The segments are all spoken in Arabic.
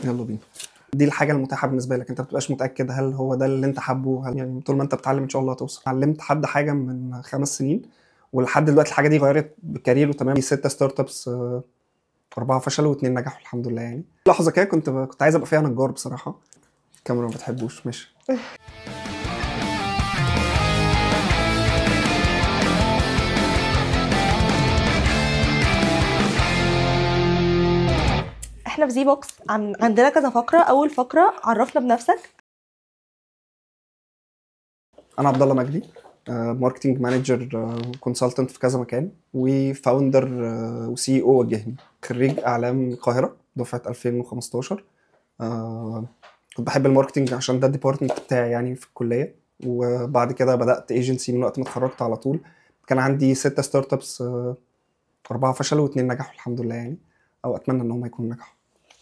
يلا بينا. دي الحاجة المتاحة بالنسبة لك، انت بتبقاش متأكد هل هو ده اللي انت حابه، هل يعني طول ما انت بتتعلم ان شاء الله هتوصل. علمت حد حاجة من 5 سنين ولحد دلوقتي الحاجة دي غيرت كاريره تمام. 6 ستارت ابس، 4 فشلوا و2 نجحوا الحمد لله. يعني لحظة كده كنت عايز ابقى فيها نجار بصراحة. الكاميرا ما بتحبوش. ماشي. احنا في زي بوكس عندنا كذا فقره. اول فقره عرفنا بنفسك. انا عبد الله مجدي، ماركتنج مانجر كونسلتنت في كذا مكان، وفاوندر وسي او وجهني. خريج اعلام القاهره دفعه 2015. كنت بحب الماركتنج عشان ده الديبارتمنت بتاعي يعني في الكليه. وبعد كده بدات ايجنسي من وقت ما اتخرجت على طول. كان عندي 6 ستارت ابس، 4 فشلوا و2 نجحوا الحمد لله يعني، او اتمنى ان هم يكونوا نجحوا.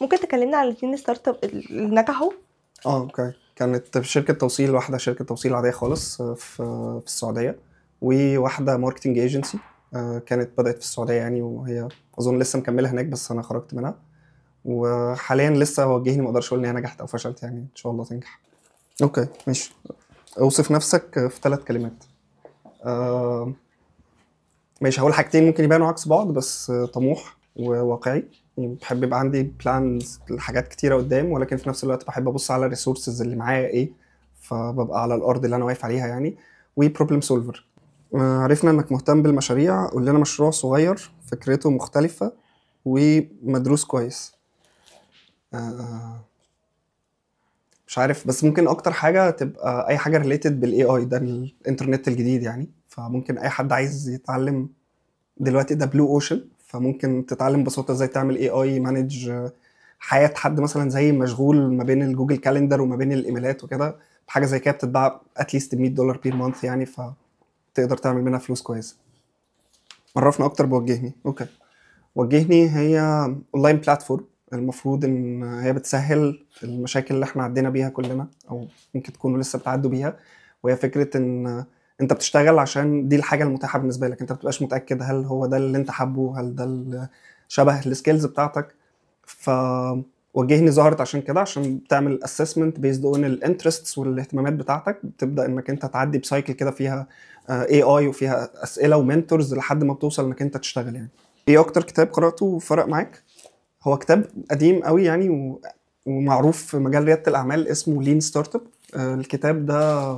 ممكن تكلمنا عن الاثنين ستارت اب اللي نجحوا؟ اوكي. كانت في شركه توصيل، واحده شركه توصيل عاديه خالص في السعوديه، وواحده ماركتنج ايجنسي كانت بدات في السعوديه يعني، وهي اظن لسه مكمله هناك بس انا خرجت منها. وحاليا لسه وجهني، ما اقدرش اقول ان هي نجحت او فشلت، يعني ان شاء الله تنجح. اوكي ماشي. اوصف نفسك في 3 كلمات. ماشي، هقول حاجتين ممكن يبانوا عكس بعض بس طموح وواقعي. يعني بحب يبقى عندي بلانز لحاجات كتيره قدام، ولكن في نفس الوقت بحب ابص على الريسورسز اللي معايا ايه، فببقى على الارض اللي انا واقف عليها يعني. وبروبلم سولفر. عرفنا انك مهتم بالمشاريع. قول لنا مشروع صغير فكرته مختلفه ومدروس كويس. مش عارف، بس ممكن اكتر حاجه تبقى اي حاجه ريليتد بالاي اي، ده الانترنت الجديد يعني. فممكن اي حد عايز يتعلم دلوقتي ده بلو اوشن، فممكن تتعلم ببساطه ازاي تعمل اي اي مانج حياه حد مثلا زي مشغول ما بين الجوجل كالندر وما بين الايميلات وكده. حاجه زي كده بتتباع اتليست $100 بير مانث يعني، فتقدر تعمل منها فلوس كويسه. عرفنا اكتر بوجهني. اوكي. وجهني هي اونلاين بلاتفورم، المفروض ان هي بتسهل المشاكل اللي احنا عدينا بيها كلنا، او ممكن تكونوا لسه بتعدوا بيها. وهي فكره ان انت بتشتغل عشان دي الحاجه المتاحه بالنسبه لك، انت بتبقاش متاكد هل هو ده اللي انت حابه، هل ده شبه السكيلز بتاعتك. فوجهني ظهرت عشان كده، عشان بتعمل اسسمنت بيزد اون الانترستس والاهتمامات بتاعتك. بتبدا انك انت تعدي بسايكل كده فيها اي اي وفيها اسئله ومنتورز لحد ما بتوصل انك انت تشتغل يعني. ايه اكتر كتاب قرأته وفرق معاك؟ هو كتاب قديم قوي يعني ومعروف في مجال ريادة الأعمال، اسمه لين ستارت اب. الكتاب ده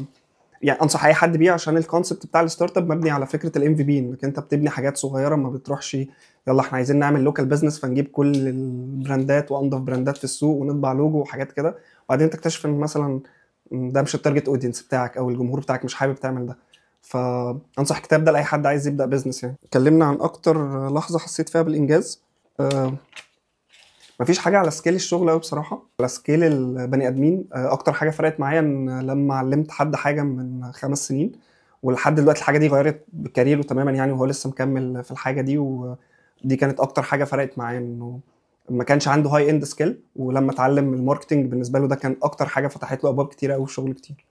يعني انصح اي حد بيه، عشان الكونسبت بتاع الستارت اب مبني على فكره الام في بي، انك انت بتبني حاجات صغيره، ما بتروحش يلا احنا عايزين نعمل لوكال بزنس فنجيب كل البراندات وانضف براندات في السوق ونطبع لوجو وحاجات كده، وبعدين تكتشف ان مثلا ده مش التارجت اودينس بتاعك او الجمهور بتاعك مش حابب تعمل ده. فانصح الكتاب ده لاي حد عايز يبدا بزنس يعني. اتكلمنا عن اكتر لحظه حسيت فيها بالانجاز. مفيش حاجه على سكيل الشغل قوي بصراحه، على سكيل البني ادمين. اكتر حاجه فرقت معايا ان لما علمت حد حاجه من 5 سنين ولحد دلوقتي الحاجه دي غيرت كاريره تماما يعني، وهو لسه مكمل في الحاجه دي. ودي كانت اكتر حاجه فرقت معايا، انه ما كانش عنده هاي اند سكيل، ولما اتعلم الماركتنج بالنسبه له ده كان اكتر حاجه فتحت له ابواب كتيره قوي في شغل كتير.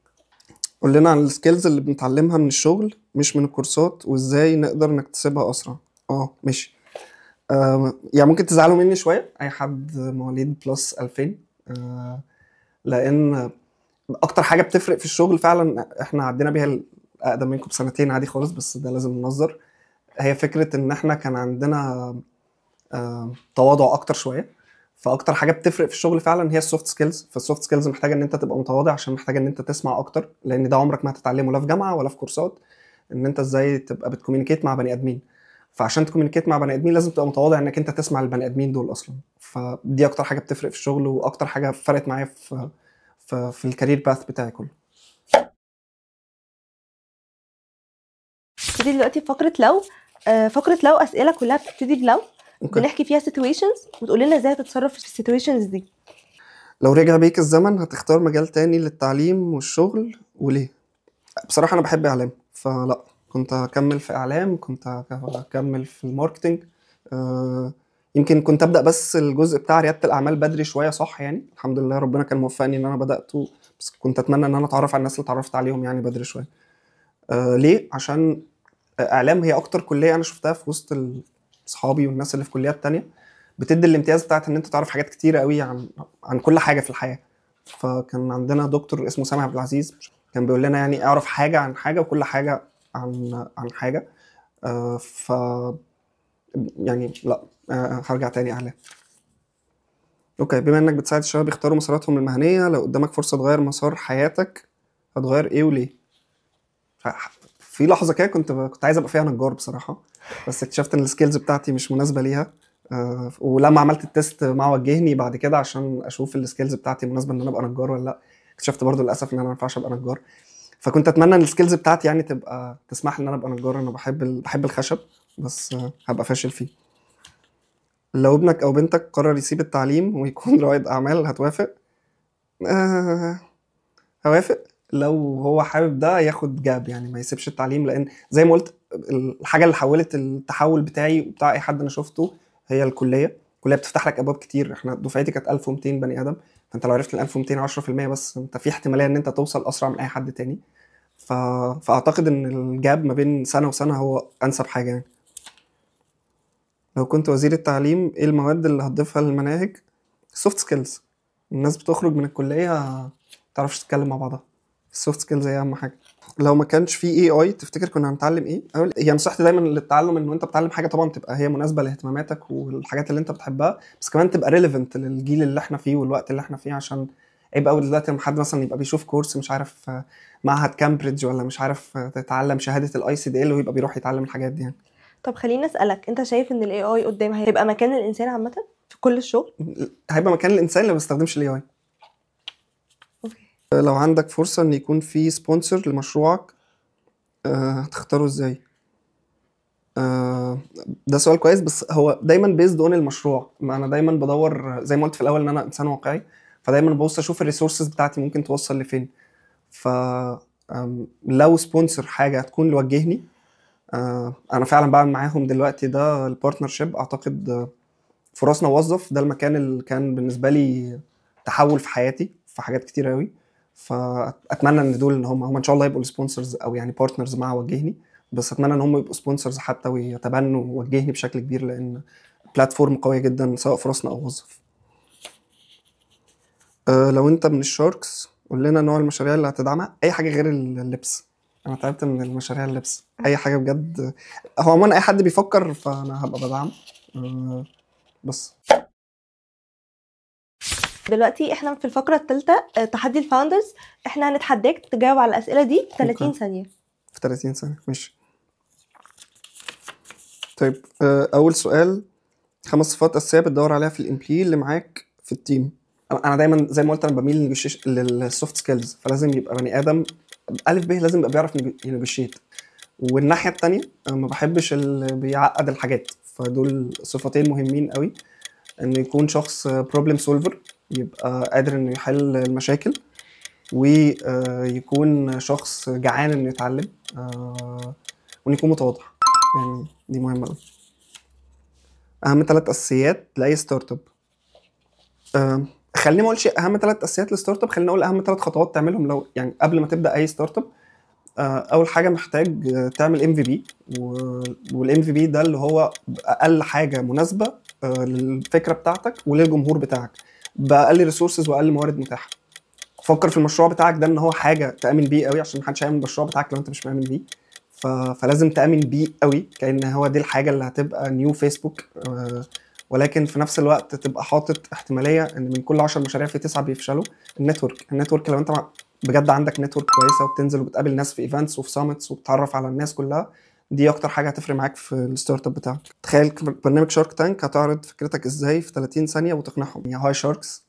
قول لنا عن السكيلز اللي بنتعلمها من الشغل مش من الكورسات، وازاي نقدر نكتسبها اسرع. ماشي. يعني ممكن تزعلوا مني شويه اي حد مواليد بلس 2000، لان اكتر حاجه بتفرق في الشغل فعلا احنا عدينا بيها، اقدم منكم بسنتين عادي خالص بس ده لازم ننظر. هي فكره ان احنا كان عندنا تواضع اكتر شويه. فاكتر حاجه بتفرق في الشغل فعلا هي السوفت سكيلز. فالسوفت سكيلز محتاجه ان انت تبقى متواضع، عشان محتاجه ان انت تسمع اكتر، لان ده عمرك ما هتتعلمه لا في جامعه ولا في كورسات، ان انت ازاي تبقى بتكومينيكيت مع بني ادمين. فعشان تكومينيكيت مع بني ادمين لازم تبقى متواضع انك انت تسمع البني ادمين دول اصلا. فدي اكتر حاجه بتفرق في الشغل، واكتر حاجه فرقت معايا في الكارير باث بتاعي كله. نبتدي دلوقتي فقره لو. فقره لو اسئله كلها بتبتدي بلو. بنحكي فيها سيتويشنز وتقول لنا ازاي هتتصرف في السيتويشنز دي. لو رجع بيك الزمن هتختار مجال تاني للتعليم والشغل وليه؟ بصراحه انا بحب اعلام، فلا كنت هكمل في اعلام، كنت هكمل في الماركتنج. يمكن كنت ابدا بس الجزء بتاع رياده الاعمال بدري شويه صح يعني، الحمد لله ربنا كان موفقني ان انا بداته، بس كنت اتمنى ان انا اتعرف على الناس اللي اتعرفت عليهم يعني بدري شويه. ليه؟ عشان اعلام هي اكتر كليه انا شفتها في وسط اصحابي والناس اللي في كليات تانية بتدي الامتياز بتاعت ان انت تعرف حاجات كتيره قوي عن كل حاجه في الحياه. فكان عندنا دكتور اسمه سامح عبد العزيز كان بيقول لنا يعني اعرف حاجه عن حاجه وكل حاجه عن حاجه. ف يعني لا، هرجع تاني اعلى. اوكي، بما انك بتساعد الشباب يختاروا مساراتهم المهنيه، لو قدامك فرصه تغير مسار حياتك هتغير ايه وليه؟ في لحظه كده كنت عايز ابقى فيها نجار بصراحه، بس اكتشفت ان السكيلز بتاعتي مش مناسبه ليها. ولما عملت التيست مع وجهني بعد كده عشان اشوف السكيلز بتاعتي مناسبه ان انا ابقى نجار ولا لا، اكتشفت برضو للاسف ان انا ما ينفعش ابقى نجار. فكنت اتمنى ان السكيلز بتاعتي يعني تبقى تسمح لي ان انا ابقى نجار. انا بحب الخشب، بس هبقى فاشل فيه. لو ابنك او بنتك قرر يسيب التعليم ويكون رائد اعمال هتوافق؟ آه هوافق لو هو حابب ده ياخد جاب، يعني ما يسيبش التعليم، لان زي ما قلت الحاجه اللي حولت التحول بتاعي وبتاع اي حد انا شفته هي الكليه. الكليه بتفتح لك ابواب كتير. احنا دفعتي كانت 1200 بني ادم، فانت لو عرفت ال 1200 10% بس، انت في احتماليه ان انت توصل اسرع من اي حد تاني. فاعتقد ان الجاب ما بين سنه وسنه هو انسب حاجه يعني. لو كنت وزير التعليم ايه المواد اللي هتضيفها للمناهج؟ السوفت سكيلز. الناس بتخرج من الكليه ما تعرفش تتكلم مع بعضها، السوفت سكيلز هي اهم حاجه. لو ما كانش في اي اي تفتكر كنا هنتعلم ايه؟ هي نصيحتي دايما للتعلم ان انت بتتعلم حاجه طبعا تبقى هي مناسبه لاهتماماتك والحاجات اللي انت بتحبها، بس كمان تبقى ريليفنت للجيل اللي احنا فيه والوقت اللي احنا فيه. عشان عيب قوي دلوقتي لما حد مثلا يبقى بيشوف كورس مش عارف معهد كامبريدج ولا مش عارف تتعلم شهاده الاي سي دي ال ويبقى بيروح يتعلم الحاجات دي يعني. طب خليني اسالك، انت شايف ان الاي اي قدام هيبقى مكان الانسان عامه في كل الشغل؟ هيبقى مكان الانسان اللي ما بيستخدمش الاي اي. اوكي. لو عندك فرصه ان يكون في سبونسر لمشروعك هتختاره ازاي؟ ده سؤال كويس، بس هو دايما بيزد اون المشروع. ما انا دايما بدور زي ما قلت في الاول ان انا انسان واقعي، فدايما ببص اشوف الريسورسز بتاعتي ممكن توصل لفين. ف لو سبونسر حاجه هتكون لوجهني، انا فعلا بعمل معاهم دلوقتي ده البارتنرشيب. اعتقد فرصنا وظف ده المكان اللي كان بالنسبه لي تحول في حياتي في حاجات كتير قوي. فاتمنى ان دول ان هم ان شاء الله يبقوا السبونسرز او يعني بارتنرز مع وجهني، بس اتمنى ان هم يبقوا سبونسرز حتى ويتبنوا وجهني بشكل كبير، لان بلاتفورم قويه جدا سواء في راسنا او وظف. لو انت من الشاركس قول لنا نوع المشاريع اللي هتدعمها. اي حاجه غير اللبس، انا تعبت من المشاريع اللبس. اي حاجه بجد. هو عموما اي حد بيفكر فانا هبقى بدعم. بس دلوقتي احنا في الفقره الثالثه، تحدي الفاوندرز. احنا هنتحداك تجاوب على الاسئله دي في 30 أوكي. ثانيه. في 30 ثانيه ماشي. طيب اول سؤال، 5 صفات اساسيه بتدور عليها في الامبلوي اللي معاك في التيم. انا دايما زي ما قلت انا بميل للسوفت سكيلز، فلازم يبقى بني ادم الف ب لازم يبقى بيعرف ينجوشيت. والناحيه التانية ما بحبش اللي بيعقد الحاجات، فدول صفتين مهمين قوي. انه يكون شخص بروبلم سولفر، يبقى قادر انه يحل المشاكل، ويكون شخص جعان انه يتعلم، وانه يكون متواضع. يعني دي مهمه قوي. اهم 3 اساسيات لاي ستارت اب. خليني ما اقولش اهم 3 اساسيات للستارت اب، خليني اقول اهم 3 خطوات تعملهم لو يعني قبل ما تبدا اي ستارت اب. اول حاجه محتاج تعمل ام في بي، والام في بي ده اللي هو اقل حاجه مناسبه للفكره بتاعتك وللجمهور بتاعك باقل ريسورسز واقل موارد متاحه. فكر في المشروع بتاعك ده ان هو حاجه تامن بيه قوي، عشان محدش هيعمل المشروع بتاعك لو انت مش مامن بيه. فلازم تامن بيه قوي كأن هو دي الحاجه اللي هتبقى نيو فيسبوك. ولكن في نفس الوقت تبقى حاطط احتماليه ان من كل 10 مشاريع في 9 بيفشلوا. النتورك لو انت بجد عندك نتورك كويسه وبتنزل وبتقابل ناس في ايفنتس وفي سامتس وبتتعرف على الناس كلها، دي اكتر حاجه هتفرق معاك في الستارت اب بتاعك. تخيل برنامج شارك تانك هتعرض فكرتك ازاي في 30 ثانيه وتقنعهم. يا هاي شاركس،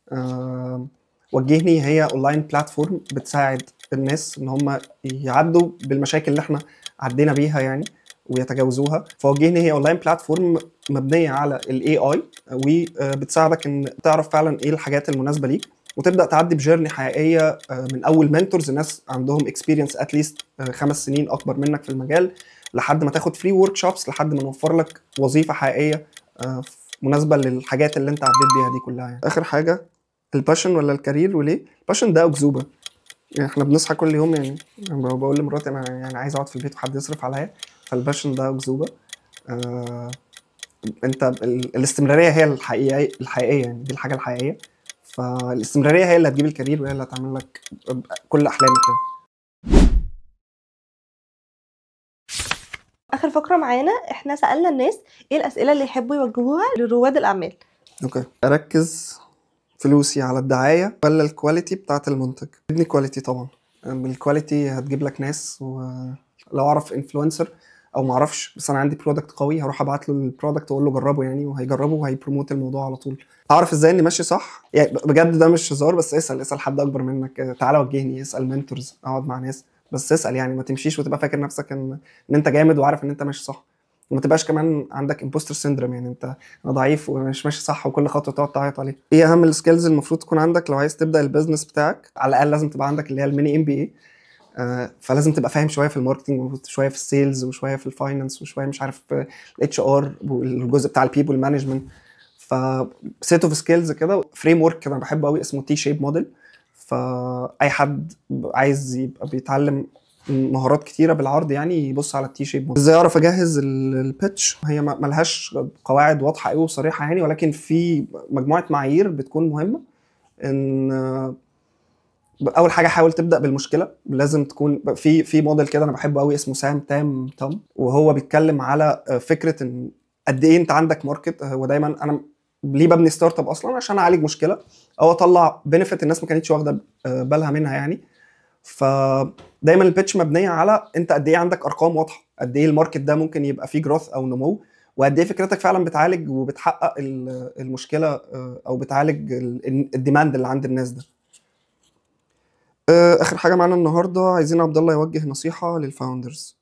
وجهني هي اونلاين بلاتفورم بتساعد الناس ان هم يعدوا بالمشاكل اللي احنا عدينا بيها يعني ويتجاوزوها. فوجهني هي اونلاين بلاتفورم مبنيه على الاي اي، وبتساعدك ان تعرف فعلا ايه الحاجات المناسبه ليك، وتبدا تعدي بجيرني حقيقيه من اول منتورز، ناس عندهم اكسبيرينس اتليست 5 سنين اكبر منك في المجال، لحد ما تاخد فري ورك شوبس، لحد ما نوفر لك وظيفه حقيقيه مناسبه للحاجات اللي انت عديت بيها دي كلها يعني. اخر حاجه، الباشن ولا الكارير وليه؟ الباشن ده اكذوبه. يعني احنا بنصحى كل يوم، يعني بقول لمراتي انا يعني عايز اقعد في البيت وحد يصرف عليا، فالباشن ده اكذوبه. انت الاستمراريه هي الحقيقيه يعني، دي الحاجه الحقيقيه. فالاستمراريه هي اللي هتجيب الكارير، وهي اللي هتعمل لك كل احلامك يعني. اخر فقره معانا، احنا سالنا الناس ايه الاسئله اللي يحبوا يوجهوها لرواد الاعمال. اوكي، اركز فلوسي على الدعايه ولا الكواليتي بتاعه المنتج؟ ابني كواليتي طبعا. بالكواليتي هتجيب لك ناس، ولو اعرف انفلونسر او ما اعرفش بس انا عندي برودكت قوي، هروح ابعت له البرودكت واقول له جربه يعني، وهيجربه وهيبروموت الموضوع على طول. اعرف ازاي اني ماشي صح يعني، بجد ده مش هزار، بس اسال حد اكبر منك، تعالى وجهني، اسال منتورز، اقعد مع ناس، بس اسال يعني، ما تمشيش وتبقى فاكر نفسك ان انت جامد وعارف ان انت ماشي صح، وما تبقاش كمان عندك امبوستر سيندروم يعني، انت انا ضعيف ومش ماشي صح وكل خطوه تقعد تعيط عليه. ايه اهم السكيلز المفروض تكون عندك لو عايز تبدا البيزنس بتاعك؟ على الاقل لازم تبقى عندك اللي هي الميني MBA. فلازم تبقى فاهم شويه في الماركتنج وشويه في السيلز وشويه في الفاينانس وشويه مش عارف HR والجزء بتاع البيبل مانجمنت. ف سيت اوف سكيلز كده، فريم ورك كده انا بحبه قوي اسمه تي شيب موديل. فاي حد عايز يبقى بيتعلم مهارات كتيره بالعرض يعني يبص على التي شيب موديل. ازاي اعرف اجهز البيتش؟ هي ملهاش قواعد واضحه قوي وصريحه يعني، ولكن في مجموعه معايير بتكون مهمه. ان اول حاجه حاول تبدا بالمشكله، لازم تكون في موديل كده انا بحبه قوي اسمه سام تام توم، وهو بيتكلم على فكره ان قد ايه انت عندك ماركت. هو دايما انا ليه ببني ستارت اب اصلا؟ عشان اعالج مشكله او اطلع بنفيت الناس ما كانتش واخده بالها منها يعني. فدايما البيتش مبنيه على انت قد ايه عندك ارقام واضحه، قد ايه الماركت ده ممكن يبقى فيه جروث او نمو، وقد ايه فكرتك فعلا بتعالج وبتحقق المشكله او بتعالج الديماند اللي عند الناس ده. اخر حاجه معانا النهارده، عايزين عبد الله يوجه نصيحه للفاوندرز.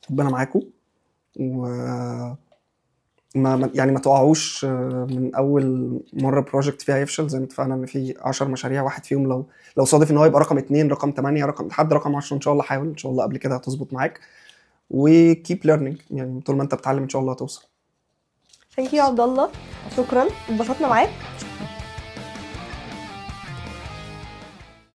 ربنا معاكم، و يعني ما تقعوش من اول مره بروجكت فيها يفشل. زي ما اتفقنا ان في 10 مشاريع، واحد فيهم لو صادف ان هو يبقى رقم 2 رقم 8 رقم لحد رقم 10 ان شاء الله حاول، ان شاء الله قبل كده هتظبط معاك. وكيب ليرنينج يعني، طول ما انت بتتعلم ان شاء الله هتوصل. ثانك يو يا عبد الله، شكرا، اتبسطنا معاك.